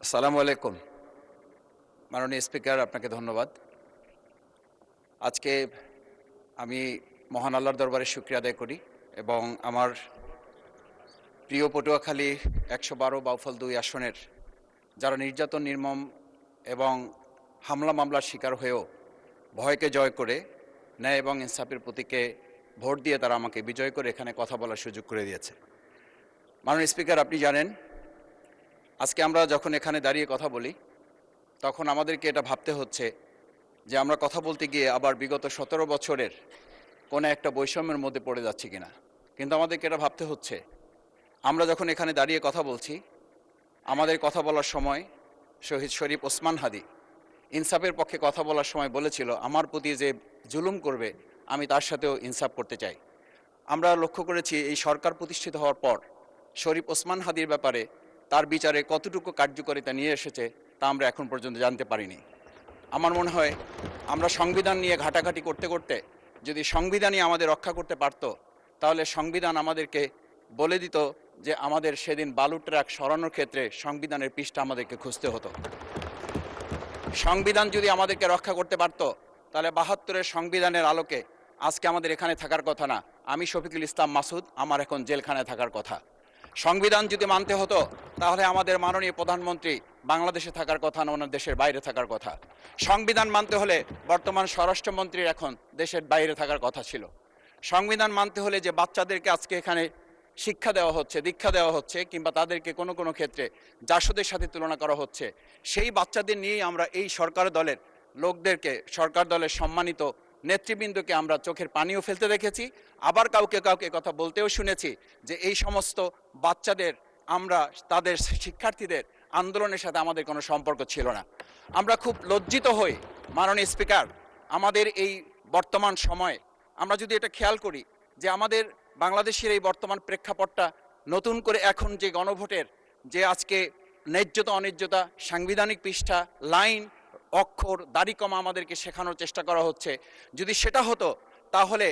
আসসালামু আলাইকুম। মাননীয় স্পিকার, আপনাকে ধন্যবাদ। আজকে আমি মহান আল্লাহর দরবারে শুকরিয়া আদায় করি এবং আমার প্রিয় পটুয়াখালী ১১২ বাউফল ২ আসনের যারা নির্যাতন, নির্মম এবং হামলা মামলার শিকার হয়েও ভয়কে জয় করে ন্যায় এবং ইনসাফের প্রতীকে ভোট দিয়ে তারা আমাকে বিজয় করে এখানে কথা বলার সুযোগ করে দিয়েছে। মাননীয় স্পিকার, আপনি জানেন আজকে আমরা যখন এখানে দাঁড়িয়ে কথা বলি তখন আমাদেরকে এটা ভাবতে হচ্ছে যে আমরা কথা বলতে গিয়ে আবার বিগত ১৭ বছরের কোনো একটা বৈষম্যের মধ্যে পড়ে যাচ্ছি কিনা। কিন্তু আমাদেরকে এটা ভাবতে হচ্ছে আমরা যখন এখানে দাঁড়িয়ে কথা বলছি, আমাদের কথা বলার সময় শহীদ শরীফ ওসমান হাদি ইনসাফের পক্ষে কথা বলার সময় বলেছিল, আমার প্রতি যে জুলুম করবে আমি তার সাথেও ইনসাফ করতে চাই। আমরা লক্ষ্য করেছি এই সরকার প্রতিষ্ঠিত হওয়ার পর শরীফ ওসমান হাদির ব্যাপারে তার বিচারে কতটুকু কার্যকারিতা নিয়ে এসেছে তা আমরা এখন পর্যন্ত জানতে পারিনি। আমার মনে হয় আমরা সংবিধান নিয়ে ঘাটাঘাটি করতে করতে যদি সংবিধানই আমাদের রক্ষা করতে পারত, তাহলে সংবিধান আমাদেরকে বলে দিত যে আমাদের সেদিন বালু ট্রাক সরানোর ক্ষেত্রে সংবিধানের পৃষ্ঠা আমাদেরকে খুঁজতে হতো। সংবিধান যদি আমাদেরকে রক্ষা করতে পারত, তাহলে ৭২-এর সংবিধানের আলোকে আজকে আমাদের এখানে থাকার কথা না। আমি শফিকুল ইসলাম মাসুদ, আমার এখন জেলখানায় থাকার কথা। সংবিধান যদি মানতে হতো, তাহলে আমাদের মাননীয় প্রধানমন্ত্রী বাংলাদেশে থাকার কথা না, ওনার দেশের বাইরে থাকার কথা। সংবিধান মানতে হলে বর্তমান স্বরাষ্ট্রমন্ত্রীর এখন দেশের বাইরে থাকার কথা ছিল। সংবিধান মানতে হলে যে বাচ্চাদেরকে আজকে এখানে শিক্ষা দেওয়া হচ্ছে, দীক্ষা দেওয়া হচ্ছে, কিংবা তাদেরকে কোনো কোনো ক্ষেত্রে জাসদের সাথে তুলনা করা হচ্ছে, সেই বাচ্চাদের নিয়েই আমরা এই সরকার দলের লোকদেরকে, সরকার দলের সম্মানিত নেতৃবৃন্দকে আমরা চোখের পানিও ফেলতে দেখেছি। আবার কাউকে কাউকে কথা বলতেও শুনেছি যে এই সমস্ত বাচ্চাদের, আমরা তাদের শিক্ষার্থীদের আন্দোলনের সাথে আমাদের কোনো সম্পর্ক ছিল না। আমরা খুব লজ্জিত হই মাননীয় স্পিকার, আমাদের এই বর্তমান সময়ে আমরা যদি এটা খেয়াল করি যে আমাদের বাংলাদেশের এই বর্তমান প্রেক্ষাপটটা নতুন করে এখন যে গণভোটের যে আজকে ন্যায্যতা অন্যায্যতা, সাংবিধানিক পৃষ্ঠা, লাইন, অক্ষর, দাড়িকমা আমাদেরকে শেখানোর চেষ্টা করা হচ্ছে, যদি সেটা হতো তাহলে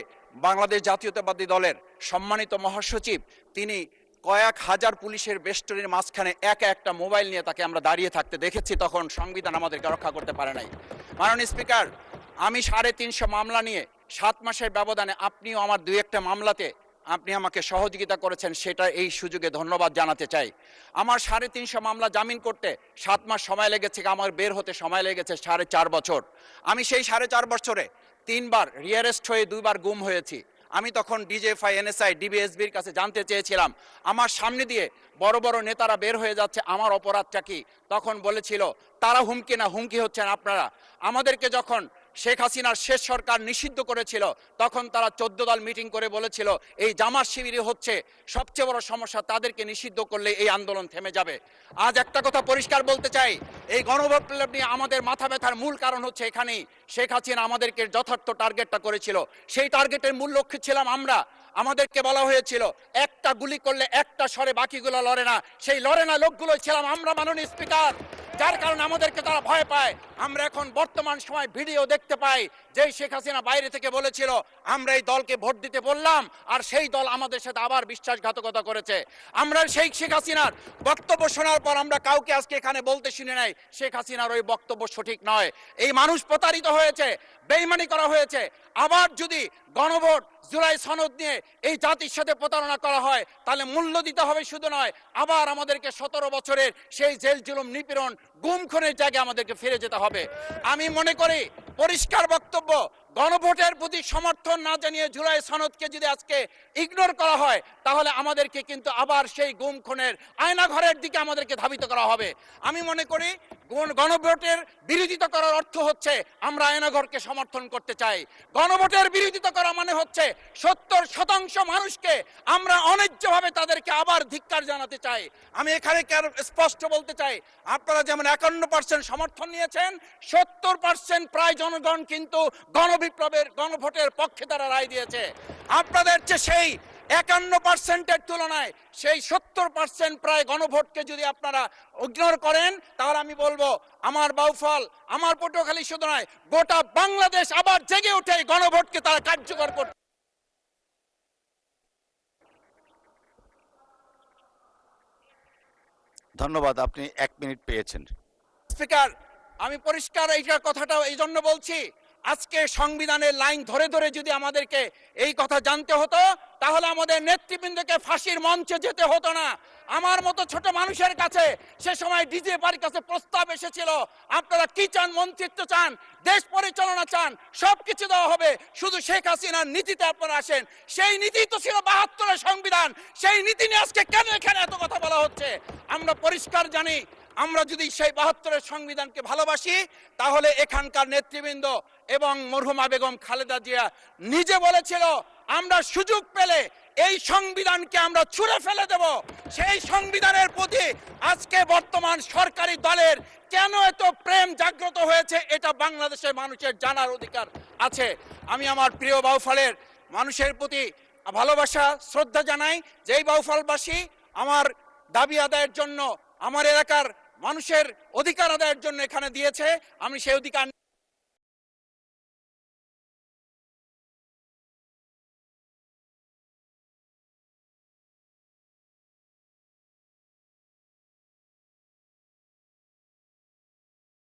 বাংলাদেশ জাতীয়তাবাদী দলের সম্মানিত মহাসচিব তিনি কয়েক হাজার পুলিশের বেষ্টনীর মাঝখানে একা একটা মোবাইল নিয়ে তাকে আমরা দাঁড়িয়ে থাকতে দেখেছি, তখন সংবিধান আমাদেরকে রক্ষা করতে পারে নাই। মাননীয় স্পিকার, আমি ৩৫০ মামলা নিয়ে ৭ মাসের ব্যবধানে, আপনিও আমার ২-১টা মামলাতে আপনি আমাকে সহযোগিতা করেছেন, সেটা এই সুযোগে ধন্যবাদ জানাতে চাই। আমার ৩৫০ মামলা জামিন করতে ৭ মাস সময় লেগেছে, আমার বের হতে সময় লেগেছে ৪.৫ বছর। আমি সেই ৪.৫ বছরে ৩বার রিয়ারেস্ট হয়ে ২বার গুম হয়েছি। আমি তখন ডিজিএফআই, এনএসআই, ডিবিএসবির কাছে জানতে চেয়েছিলাম আমার সামনে দিয়ে বড় বড় নেতারা বের হয়ে যাচ্ছে, আমার অপরাধটা কি? তখন বলেছিল তারা হুমকি না, হুমকি হচ্ছেন আপনারা। আমাদেরকে যখন শেখ হাসিনার শেষ সরকার নিষিদ্ধ করেছিল, তখন তারা ১৪ দল মিটিং করে বলেছিল এই জামাত শিবিরই হচ্ছে সবচেয়ে বড় সমস্যা, তাদেরকে নিষিদ্ধ করলে এই আন্দোলন থেমে যাবে। আজ একটা কথা পরিষ্কার বলতে চাই, এই গণবিপ্লব নিয়ে আমাদের মাথা ব্যথার মূল কারণ হচ্ছে এখানেই। শেখ হাসিনা আমাদেরকে যথার্থ টার্গেটটা করেছিল, সেই টার্গেটের মূল লক্ষ্য ছিলাম আমরা। আমাদেরকে বলা হয়েছিল একটা গুলি করলে একটা সরে, বাকিগুলো লড়ে না, সেই লড়ে না লোকগুলো ছিলাম আমরা মাননীয় স্পিকার, যার কারণে আমাদেরকে তারা ভয় পায়। আমরা এখন বর্তমান সময় ভিডিও দেখতে পাই যেই শেখ হাসিনা বাইরে থেকে বলেছিল আমরা এই দলকে ভোট দিতে বললাম, আর সেই দল আমাদের সাথে আবার বিশ্বাসঘাতকতা করেছে। আমরা সেই শেখ হাসিনার বক্তব্য শোনার পর আমরা কাউকে আজকে এখানে বলতে শুনে নাই শেখ হাসিনার ওই বক্তব্য সঠিক নয়। এই মানুষ প্রতারিত হয়েছে, বেইমানি করা হয়েছে। আবার যদি গণভোট, জুলাই সনদ নিয়ে এই জাতির সাথে প্রতারণা করা হয়, তাহলে মূল্য দিতে হবে শুধু নয়, আবার আমাদেরকে ১৭ বছরের সেই জেল জুলুম, নিপীড়ন, গুম খুনের জায়গায় আমাদেরকে ফিরে যেতে হবে। আমি মনে করি পরিষ্কার বক্তব্য, গণভোটের প্রতি সমর্থন না জানিয়ে জুলাই সনদকে যদি আজকে ইগনোর করা হয়, তাহলে আমাদেরকে কিন্তু আবার সেই গুম খুনের আয়নাঘরের দিকে আমাদেরকে ধাবিত করা হবে। আমি মনে করি গণভোটের বিরোধিতা করার অর্থ হচ্ছে আমরা আয়নাঘরকে সমর্থন করতে চাই। গণভোটের বিরোধিতা করা মানে হচ্ছে ৭০% মানুষকে আমরা অন্যায্যভাবে তাদেরকে আবার ধিক্কার জানাতে চাই। আমি এখানে স্পষ্ট বলতে চাই, আপনারা যেমন ৫১% সমর্থন নিয়েছেন, ৭০% প্রায় জনগণ কিন্তু গণভোটের পক্ষে তারা রায় দিয়েছে। আপনাদের চেয়ে সেই ৫১%-এর তুলনায় সেই ৭০% প্রায় গণভোটকে যদি আপনারা ইগনোর করেন, তাহলে আমি বলবো আমার বাউফল, আমার পটুয়াখালী শুধু নয়, গোটা বাংলাদেশ আবার জেগে উঠে গণভোটকে তারা কার্যকর করতে। ধন্যবাদ, আপনি 1 মিনিট পেয়েছেন। স্পিকার, আমি পরিষ্কার এই কথাটা এই জন্য বলছি, আজকে সংবিধানের লাইন ধরে ধরে যদি আমাদেরকে এই কথা জানতে হতো তাহলে আমাদের নেতৃবৃন্দকে ফাঁসির মঞ্চে যেতে হতো না। আমার মতো ছোট মানুষের কাছে সে সময় ডিজিএফআইয়ের কাছে প্রস্তাব এসেছিল, আপনারা কি চান, মন্ত্রিত্ব চান, দেশ পরিচালনা চান, সবকিছু দেওয়া হবে, শুধু শেখ হাসিনার নীতিতে আপনারা আসেন। সেই নীতি তো ছিল 72-এর সংবিধান, সেই নীতি নিয়ে আজকে কেন এখানে এত কথা বলা হচ্ছে? আমরা পরিষ্কার জানি, আমরা যদি সেই 72-এর সংবিধানকে ভালোবাসি তাহলে এখানকার নেতৃবৃন্দ এবং মরহুমা বেগম খালেদা জিয়া নিজে বলেছিল আমরা সুযোগ পেলে এই সংবিধানকে আমরা ছুঁড়ে ফেলে দেব। সেই সংবিধানের প্রতি আজকে বর্তমান সরকারি দলের কেন এত প্রেম জাগ্রত হয়েছে এটা বাংলাদেশের মানুষের জানার অধিকার আছে। আমি আমার প্রিয় বাউফলের মানুষের প্রতি ভালোবাসা শ্রদ্ধা জানাই, যেই বাউফলবাসী আমার দাবি আদায়ের জন্য, আমার এলাকার মানুষের অধিকার আদায়ের জন্য এখানে দিয়েছে, আমি সেই অধিকার